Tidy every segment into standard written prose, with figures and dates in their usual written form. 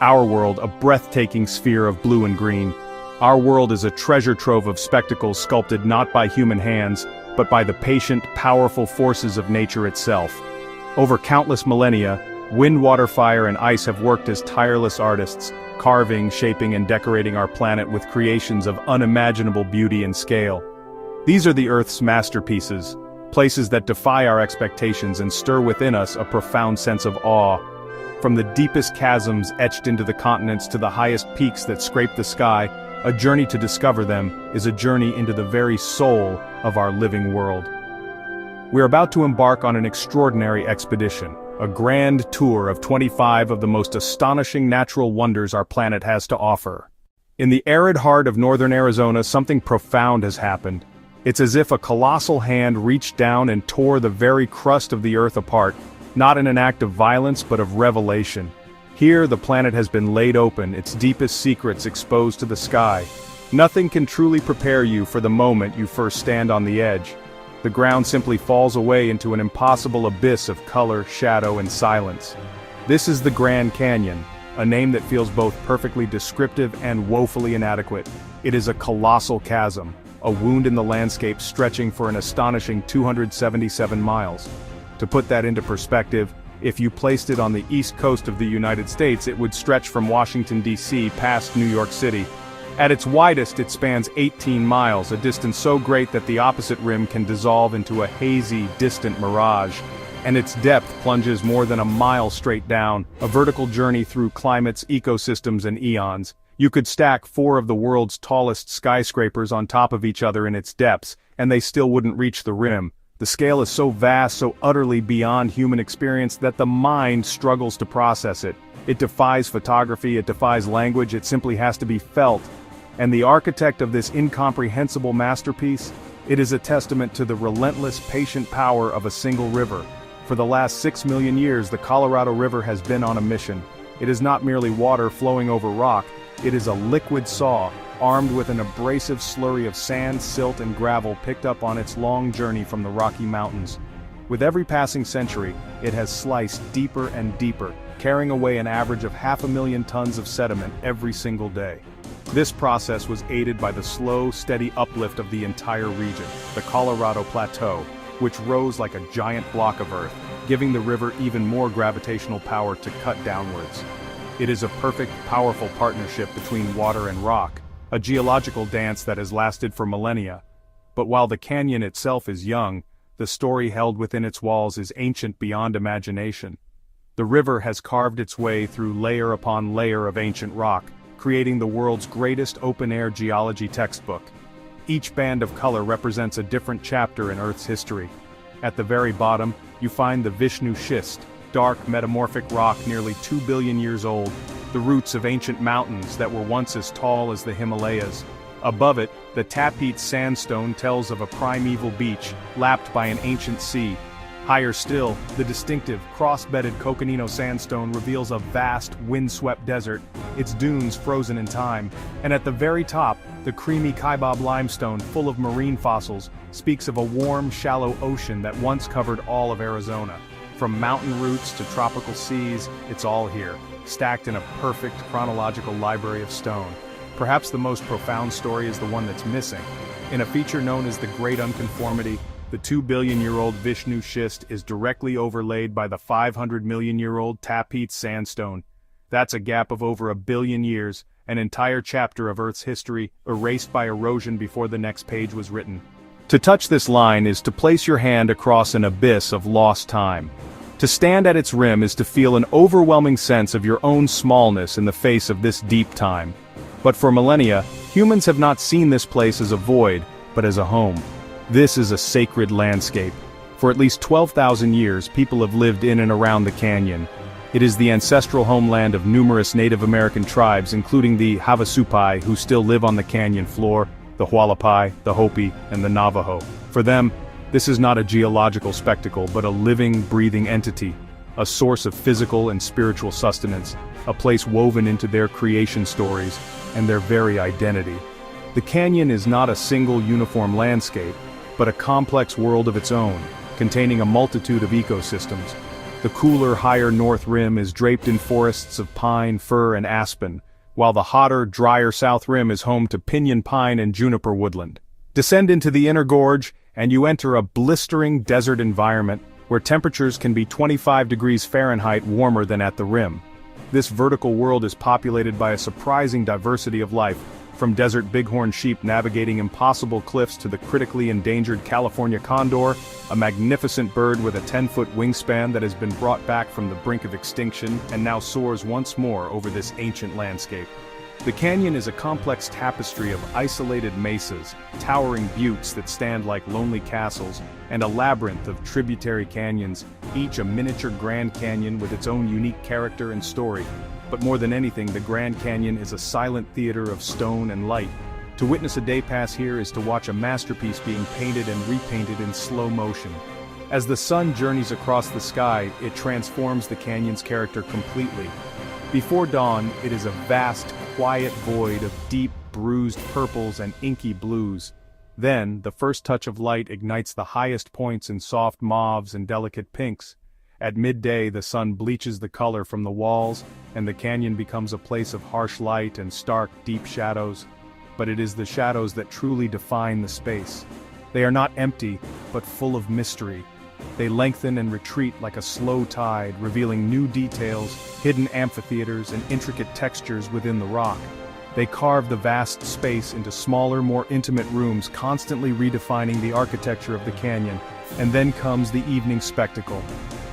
Our world, a breathtaking sphere of blue and green. Our world is a treasure trove of spectacles sculpted not by human hands, but by the patient, powerful forces of nature itself. Over countless millennia, wind, water, fire, and ice have worked as tireless artists, carving, shaping, and decorating our planet with creations of unimaginable beauty and scale. These are the Earth's masterpieces, places that defy our expectations and stir within us a profound sense of awe. From the deepest chasms etched into the continents to the highest peaks that scrape the sky, a journey to discover them is a journey into the very soul of our living world. We're about to embark on an extraordinary expedition, a grand tour of 25 of the most astonishing natural wonders our planet has to offer. In the arid heart of northern Arizona, something profound has happened. It's as if a colossal hand reached down and tore the very crust of the Earth apart, not in an act of violence but of revelation. Here the planet has been laid open, its deepest secrets exposed to the sky. Nothing can truly prepare you for the moment you first stand on the edge. The ground simply falls away into an impossible abyss of color, shadow, and silence. This is the Grand Canyon, a name that feels both perfectly descriptive and woefully inadequate. It is a colossal chasm, a wound in the landscape stretching for an astonishing 277 miles. To put that into perspective, if you placed it on the east coast of the United States, it would stretch from Washington, D.C. past New York City. At its widest, it spans 18 miles, a distance so great that the opposite rim can dissolve into a hazy, distant mirage. And its depth plunges more than a mile straight down, a vertical journey through climates, ecosystems, and eons. You could stack 4 of the world's tallest skyscrapers on top of each other in its depths, and they still wouldn't reach the rim. The scale is so vast, so utterly beyond human experience that the mind struggles to process it. It defies photography, it defies language, it simply has to be felt. And the architect of this incomprehensible masterpiece? It is a testament to the relentless, patient power of a single river. For the last 6 million years, the Colorado River has been on a mission. It is not merely water flowing over rock, it is a liquid saw, armed with an abrasive slurry of sand, silt, and gravel picked up on its long journey from the Rocky Mountains. With every passing century, it has sliced deeper and deeper, carrying away an average of 500,000 tons of sediment every single day. This process was aided by the slow, steady uplift of the entire region, the Colorado Plateau, which rose like a giant block of earth, giving the river even more gravitational power to cut downwards. It is a perfect, powerful partnership between water and rock, a geological dance that has lasted for millennia. But while the canyon itself is young, the story held within its walls is ancient beyond imagination. The river has carved its way through layer upon layer of ancient rock, creating the world's greatest open-air geology textbook. Each band of color represents a different chapter in Earth's history. At the very bottom, you find the Vishnu schist, dark metamorphic rock nearly 2 billion years old, the roots of ancient mountains that were once as tall as the Himalayas. Above it, the Tapete sandstone tells of a primeval beach, lapped by an ancient sea. Higher still, the distinctive, cross-bedded Coconino sandstone reveals a vast, wind-swept desert, its dunes frozen in time. And at the very top, the creamy Kaibab limestone, full of marine fossils, speaks of a warm, shallow ocean that once covered all of Arizona. From mountain roots to tropical seas, it's all here, stacked in a perfect chronological library of stone. Perhaps the most profound story is the one that's missing. In a feature known as the Great Unconformity, the 2-billion-year-old Vishnu schist is directly overlaid by the 500-million-year-old Tapete sandstone. That's a gap of over 1 billion years, an entire chapter of Earth's history erased by erosion before the next page was written. To touch this line is to place your hand across an abyss of lost time. To stand at its rim is to feel an overwhelming sense of your own smallness in the face of this deep time. But for millennia, humans have not seen this place as a void, but as a home. This is a sacred landscape. For at least 12,000 years, people have lived in and around the canyon. It is the ancestral homeland of numerous Native American tribes, including the Havasupai, who still live on the canyon floor, the Hualapai, the Hopi, and the Navajo. For them, this is not a geological spectacle, but a living, breathing entity, a source of physical and spiritual sustenance, a place woven into their creation stories and their very identity. The canyon is not a single uniform landscape, but a complex world of its own, containing a multitude of ecosystems. The cooler, higher north rim is draped in forests of pine, fir, and aspen, while the hotter, drier south rim is home to pinyon pine and juniper woodland. Descend into the inner gorge, and you enter a blistering desert environment where temperatures can be 25 degrees Fahrenheit warmer than at the rim. This vertical world is populated by a surprising diversity of life, from desert bighorn sheep navigating impossible cliffs to the critically endangered California condor, a magnificent bird with a 10-foot wingspan that has been brought back from the brink of extinction and now soars once more over this ancient landscape. The canyon is a complex tapestry of isolated mesas, towering buttes that stand like lonely castles, and a labyrinth of tributary canyons, each a miniature Grand Canyon with its own unique character and story. But more than anything, the Grand Canyon is a silent theater of stone and light. To witness a day pass here is to watch a masterpiece being painted and repainted in slow motion. As the sun journeys across the sky, it transforms the canyon's character completely. Before dawn, it is a vast, quiet void of deep, bruised purples and inky blues. Then, the first touch of light ignites the highest points in soft mauves and delicate pinks. At midday, the sun bleaches the color from the walls, and the canyon becomes a place of harsh light and stark, deep shadows. But it is the shadows that truly define the space. They are not empty, but full of mystery. They lengthen and retreat like a slow tide, revealing new details, hidden amphitheaters, and intricate textures within the rock. They carve the vast space into smaller, more intimate rooms, constantly redefining the architecture of the canyon. And then comes the evening spectacle.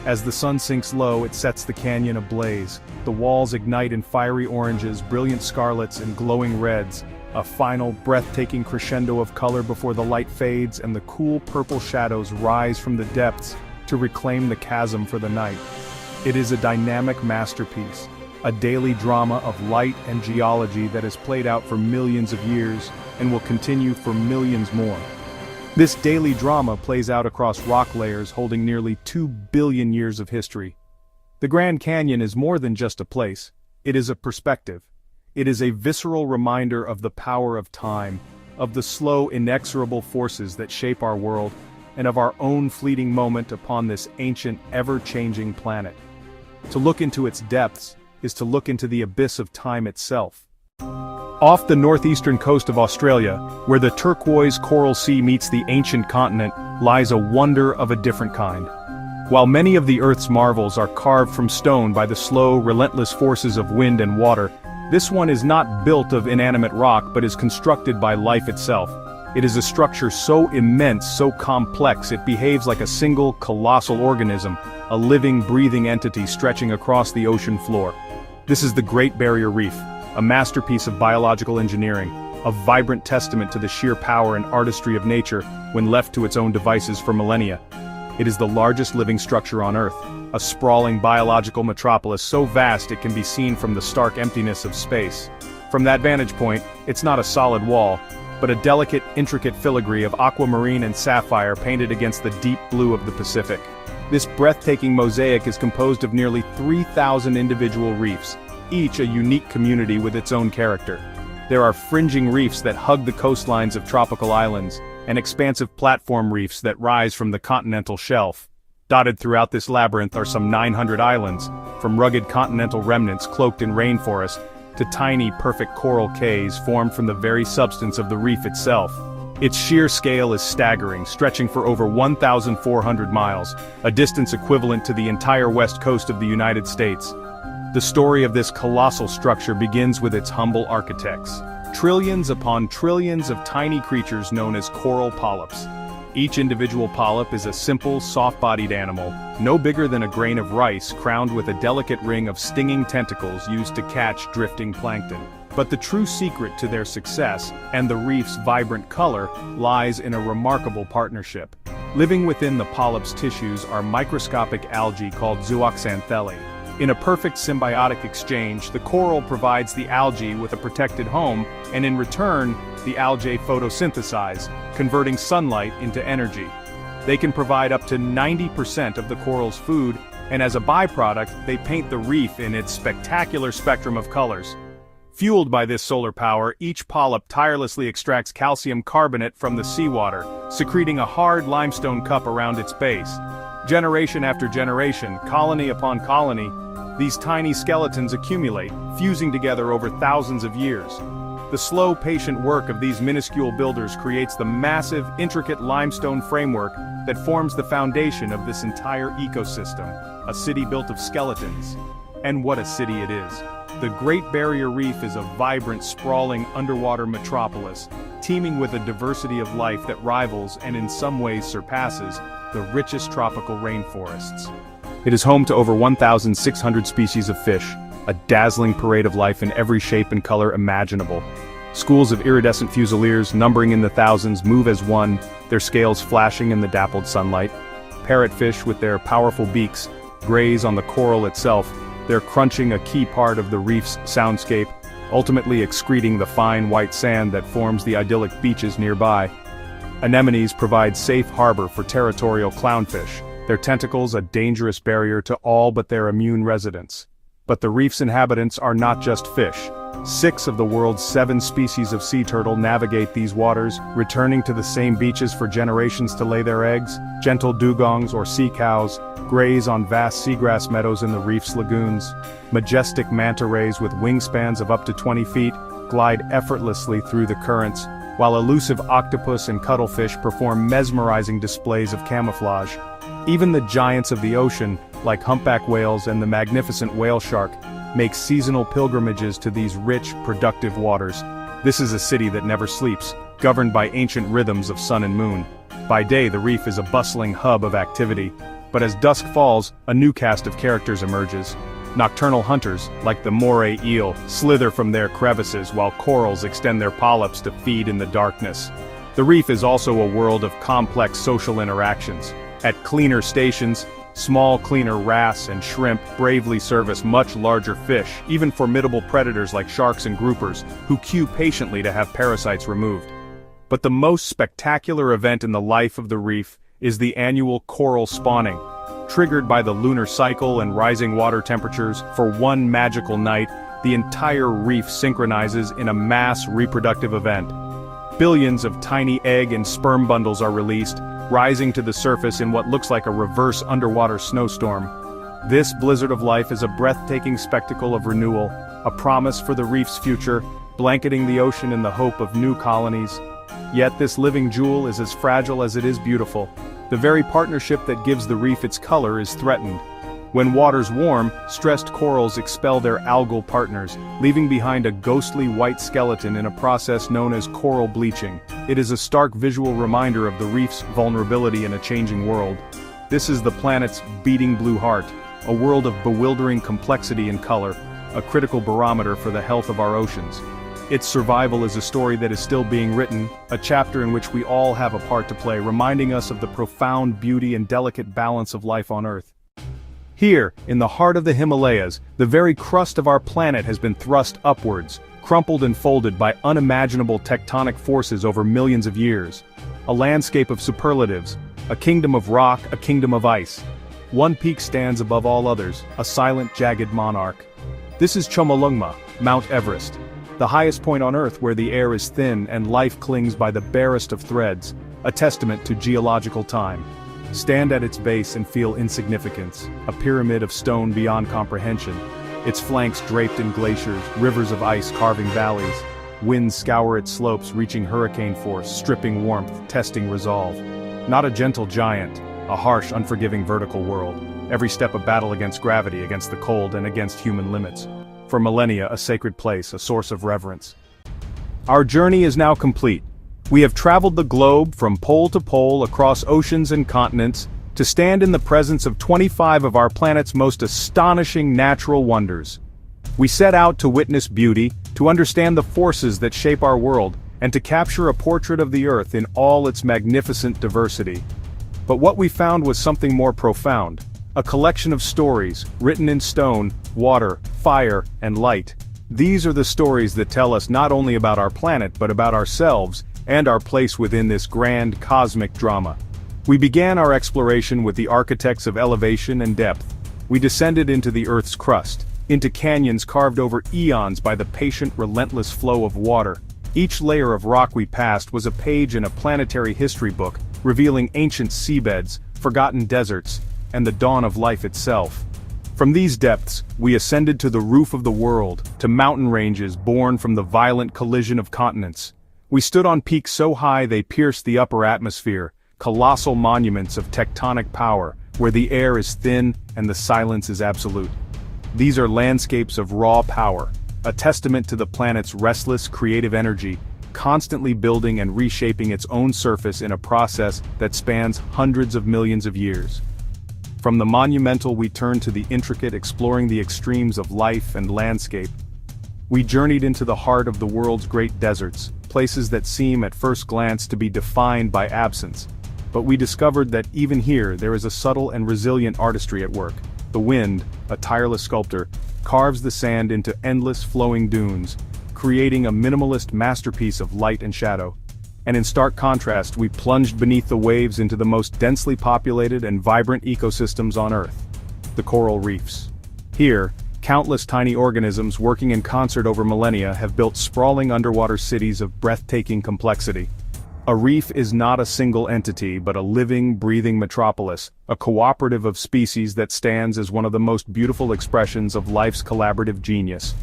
As the sun sinks low, it sets the canyon ablaze. The walls ignite in fiery oranges, brilliant scarlets, and glowing reds. A final, breathtaking crescendo of color before the light fades and the cool purple shadows rise from the depths to reclaim the chasm for the night. It is a dynamic masterpiece, a daily drama of light and geology that has played out for millions of years and will continue for millions more. This daily drama plays out across rock layers holding nearly 2 billion years of history. The Grand Canyon is more than just a place. It is a perspective. It is a visceral reminder of the power of time, of the slow, inexorable forces that shape our world, and of our own fleeting moment upon this ancient, ever-changing planet. To look into its depths is to look into the abyss of time itself. Off the northeastern coast of Australia, where the turquoise coral sea meets the ancient continent, lies a wonder of a different kind. While many of the Earth's marvels are carved from stone by the slow, relentless forces of wind and water, this one is not built of inanimate rock but is constructed by life itself. It is a structure so immense, so complex, it behaves like a single, colossal organism, a living, breathing entity stretching across the ocean floor. This is the Great Barrier Reef, a masterpiece of biological engineering, a vibrant testament to the sheer power and artistry of nature when left to its own devices for millennia. It is the largest living structure on Earth, a sprawling biological metropolis so vast it can be seen from the stark emptiness of space. From that vantage point, it's not a solid wall, but a delicate, intricate filigree of aquamarine and sapphire painted against the deep blue of the Pacific. This breathtaking mosaic is composed of nearly 3,000 individual reefs, each a unique community with its own character. There are fringing reefs that hug the coastlines of tropical islands, and expansive platform reefs that rise from the continental shelf. Dotted throughout this labyrinth are some 900 islands, from rugged continental remnants cloaked in rainforest, to tiny, perfect coral cays formed from the very substance of the reef itself. Its sheer scale is staggering, stretching for over 1,400 miles, a distance equivalent to the entire west coast of the United States. The story of this colossal structure begins with its humble architects. Trillions upon trillions of tiny creatures known as coral polyps. Each individual polyp is a simple, soft-bodied animal, no bigger than a grain of rice, crowned with a delicate ring of stinging tentacles used to catch drifting plankton. But the true secret to their success, and the reef's vibrant color, lies in a remarkable partnership. Living within the polyp's tissues are microscopic algae called zooxanthellae. In a perfect symbiotic exchange, the coral provides the algae with a protected home, and in return, the algae photosynthesize, converting sunlight into energy. They can provide up to 90% of the coral's food, and as a byproduct, they paint the reef in its spectacular spectrum of colors. Fueled by this solar power, each polyp tirelessly extracts calcium carbonate from the seawater, secreting a hard limestone cup around its base. Generation after generation, colony upon colony, these tiny skeletons accumulate, fusing together over thousands of years. The slow, patient work of these minuscule builders creates the massive, intricate limestone framework that forms the foundation of this entire ecosystem, a city built of skeletons. And what a city it is. The Great Barrier Reef is a vibrant, sprawling underwater metropolis, teeming with a diversity of life that rivals and in some ways surpasses the richest tropical rainforests. It is home to over 1,600 species of fish, a dazzling parade of life in every shape and color imaginable. Schools of iridescent fusiliers, numbering in the thousands, move as one, their scales flashing in the dappled sunlight. Parrotfish, with their powerful beaks, graze on the coral itself, their crunching a key part of the reef's soundscape, ultimately excreting the fine white sand that forms the idyllic beaches nearby. Anemones provide safe harbor for territorial clownfish, their tentacles a dangerous barrier to all but their immune residents. But the reef's inhabitants are not just fish. 6 of the world's 7 species of sea turtle navigate these waters, returning to the same beaches for generations to lay their eggs. Gentle dugongs or sea cows graze on vast seagrass meadows in the reef's lagoons. Majestic manta rays with wingspans of up to 20 feet glide effortlessly through the currents, while elusive octopus and cuttlefish perform mesmerizing displays of camouflage. Even the giants of the ocean, like humpback whales and the magnificent whale shark, make seasonal pilgrimages to these rich, productive waters. This is a city that never sleeps, governed by ancient rhythms of sun and moon. By day, the reef is a bustling hub of activity, but as dusk falls, a new cast of characters emerges. Nocturnal hunters, like the moray eel, slither from their crevices while corals extend their polyps to feed in the darkness. The reef is also a world of complex social interactions. At cleaner stations, small cleaner wrasse and shrimp bravely service much larger fish, even formidable predators like sharks and groupers, who queue patiently to have parasites removed. But the most spectacular event in the life of the reef is the annual coral spawning. Triggered by the lunar cycle and rising water temperatures, for one magical night, the entire reef synchronizes in a mass reproductive event. Billions of tiny egg and sperm bundles are released, rising to the surface in what looks like a reverse underwater snowstorm. This blizzard of life is a breathtaking spectacle of renewal, a promise for the reef's future, blanketing the ocean in the hope of new colonies. Yet this living jewel is as fragile as it is beautiful. The very partnership that gives the reef its color is threatened. When waters warm, stressed corals expel their algal partners, leaving behind a ghostly white skeleton in a process known as coral bleaching. It is a stark visual reminder of the reef's vulnerability in a changing world. This is the planet's beating blue heart, a world of bewildering complexity and color, a critical barometer for the health of our oceans. Its survival is a story that is still being written, a chapter in which we all have a part to play, reminding us of the profound beauty and delicate balance of life on Earth. Here, in the heart of the Himalayas, the very crust of our planet has been thrust upwards, crumpled and folded by unimaginable tectonic forces over millions of years. A landscape of superlatives, a kingdom of rock, a kingdom of ice. One peak stands above all others, a silent, jagged monarch. This is Chomolungma, Mount Everest, the highest point on Earth where the air is thin and life clings by the barest of threads, a testament to geological time. Stand at its base and feel insignificance, a pyramid of stone beyond comprehension. Its flanks draped in glaciers, rivers of ice carving valleys. Winds scour its slopes, reaching hurricane force, stripping warmth, testing resolve. Not a gentle giant, a harsh, unforgiving vertical world. Every step a battle against gravity, against the cold, and against human limits. For millennia, a sacred place, a source of reverence. Our journey is now complete. We have traveled the globe from pole to pole across oceans and continents to stand in the presence of 25 of our planet's most astonishing natural wonders. We set out to witness beauty, to understand the forces that shape our world, and to capture a portrait of the Earth in all its magnificent diversity. But what we found was something more profound. A collection of stories, written in stone, water, fire, and light. These are the stories that tell us not only about our planet but about ourselves, and our place within this grand cosmic drama. We began our exploration with the architects of elevation and depth. We descended into the Earth's crust, into canyons carved over eons by the patient, relentless flow of water. Each layer of rock we passed was a page in a planetary history book, revealing ancient seabeds, forgotten deserts, and the dawn of life itself. From these depths, we ascended to the roof of the world, to mountain ranges born from the violent collision of continents. We stood on peaks so high they pierced the upper atmosphere, colossal monuments of tectonic power, where the air is thin and the silence is absolute. These are landscapes of raw power, a testament to the planet's restless, creative energy, constantly building and reshaping its own surface in a process that spans hundreds of millions of years. From the monumental we turned to the intricate, exploring the extremes of life and landscape. We journeyed into the heart of the world's great deserts, places that seem at first glance to be defined by absence. But we discovered that even here there is a subtle and resilient artistry at work. The wind, a tireless sculptor, carves the sand into endless flowing dunes, creating a minimalist masterpiece of light and shadow. And in stark contrast, we plunged beneath the waves into the most densely populated and vibrant ecosystems on Earth, the coral reefs. Here, countless tiny organisms working in concert over millennia have built sprawling underwater cities of breathtaking complexity. A reef is not a single entity but a living, breathing metropolis, a cooperative of species that stands as one of the most beautiful expressions of life's collaborative genius.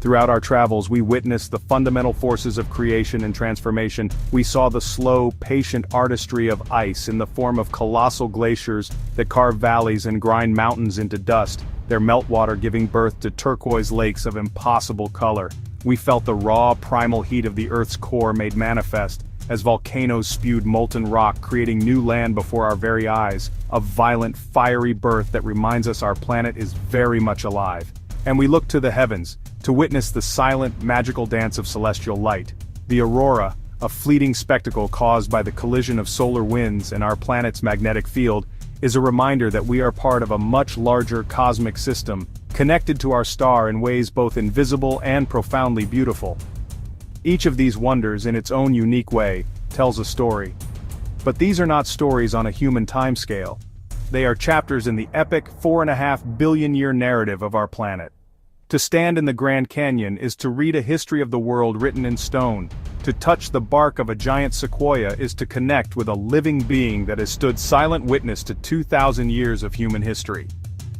Throughout our travels, we witnessed the fundamental forces of creation and transformation. We saw the slow, patient artistry of ice in the form of colossal glaciers that carve valleys and grind mountains into dust, their meltwater giving birth to turquoise lakes of impossible color. We felt the raw, primal heat of the Earth's core made manifest, as volcanoes spewed molten rock, creating new land before our very eyes, a violent, fiery birth that reminds us our planet is very much alive. And we looked to the heavens, to witness the silent, magical dance of celestial light. The aurora, a fleeting spectacle caused by the collision of solar winds and our planet's magnetic field, is a reminder that we are part of a much larger cosmic system, connected to our star in ways both invisible and profoundly beautiful. Each of these wonders, in its own unique way, tells a story. But these are not stories on a human timescale. They are chapters in the epic 4.5 billion-year narrative of our planet. To stand in the Grand Canyon is to read a history of the world written in stone. To touch the bark of a giant sequoia is to connect with a living being that has stood silent witness to 2,000 years of human history.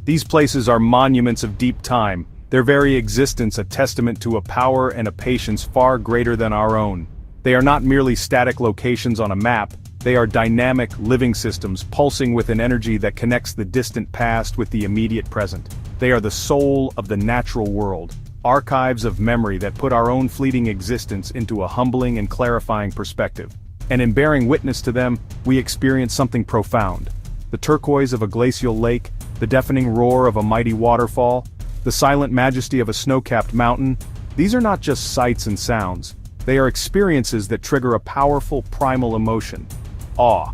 These places are monuments of deep time, their very existence a testament to a power and a patience far greater than our own. They are not merely static locations on a map, they are dynamic, living systems pulsing with an energy that connects the distant past with the immediate present. They are the soul of the natural world, archives of memory that put our own fleeting existence into a humbling and clarifying perspective. And in bearing witness to them, we experience something profound. The turquoise of a glacial lake, the deafening roar of a mighty waterfall, the silent majesty of a snow-capped mountain. These are not just sights and sounds. They are experiences that trigger a powerful, primal emotion: awe.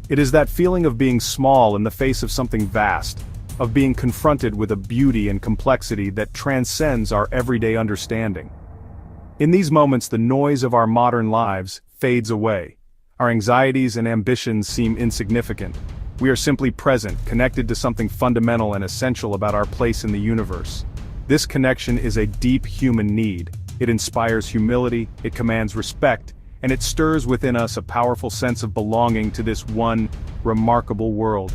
It is that feeling of being small in the face of something vast, of being confronted with a beauty and complexity that transcends our everyday understanding. In these moments, the noise of our modern lives fades away. Our anxieties and ambitions seem insignificant. We are simply present, connected to something fundamental and essential about our place in the universe. This connection is a deep human need. It inspires humility, it commands respect, and it stirs within us a powerful sense of belonging to this one remarkable world.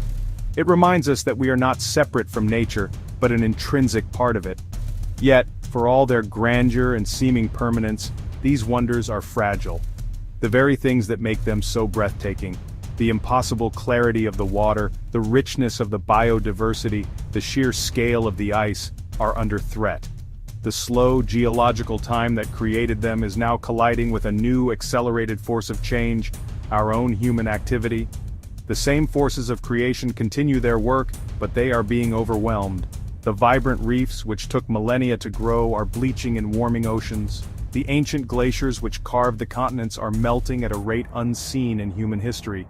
It reminds us that we are not separate from nature, but an intrinsic part of it. Yet, for all their grandeur and seeming permanence, these wonders are fragile. The very things that make them so breathtaking, the impossible clarity of the water, the richness of the biodiversity, the sheer scale of the ice, are under threat. The slow geological time that created them is now colliding with a new accelerated force of change, our own human activity. The same forces of creation continue their work, but they are being overwhelmed. The vibrant reefs, which took millennia to grow, are bleaching in warming oceans. The ancient glaciers which carved the continents are melting at a rate unseen in human history.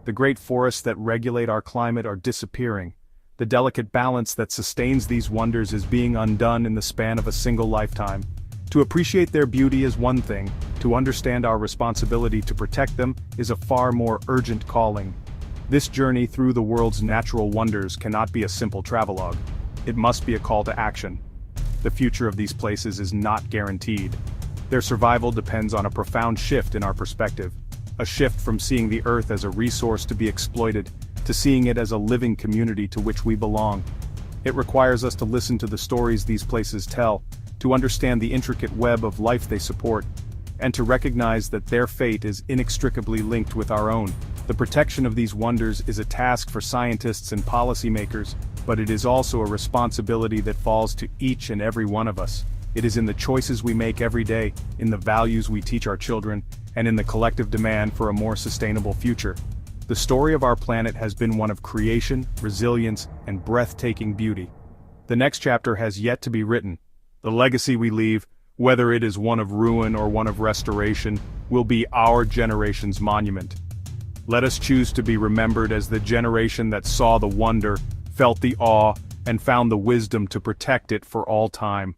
The great forests that regulate our climate are disappearing. The delicate balance that sustains these wonders is being undone in the span of a single lifetime. To appreciate their beauty is one thing, to understand our responsibility to protect them is a far more urgent calling. This journey through the world's natural wonders cannot be a simple travelogue. It must be a call to action. The future of these places is not guaranteed. Their survival depends on a profound shift in our perspective. A shift from seeing the Earth as a resource to be exploited, to seeing it as a living community to which we belong. It requires us to listen to the stories these places tell, to understand the intricate web of life they support, and to recognize that their fate is inextricably linked with our own. The protection of these wonders is a task for scientists and policymakers, but it is also a responsibility that falls to each and every one of us. It is in the choices we make every day, in the values we teach our children, and in the collective demand for a more sustainable future. The story of our planet has been one of creation, resilience, and breathtaking beauty. The next chapter has yet to be written. The legacy we leave, whether it is one of ruin or one of restoration, will be our generation's monument. Let us choose to be remembered as the generation that saw the wonder, felt the awe, and found the wisdom to protect it for all time.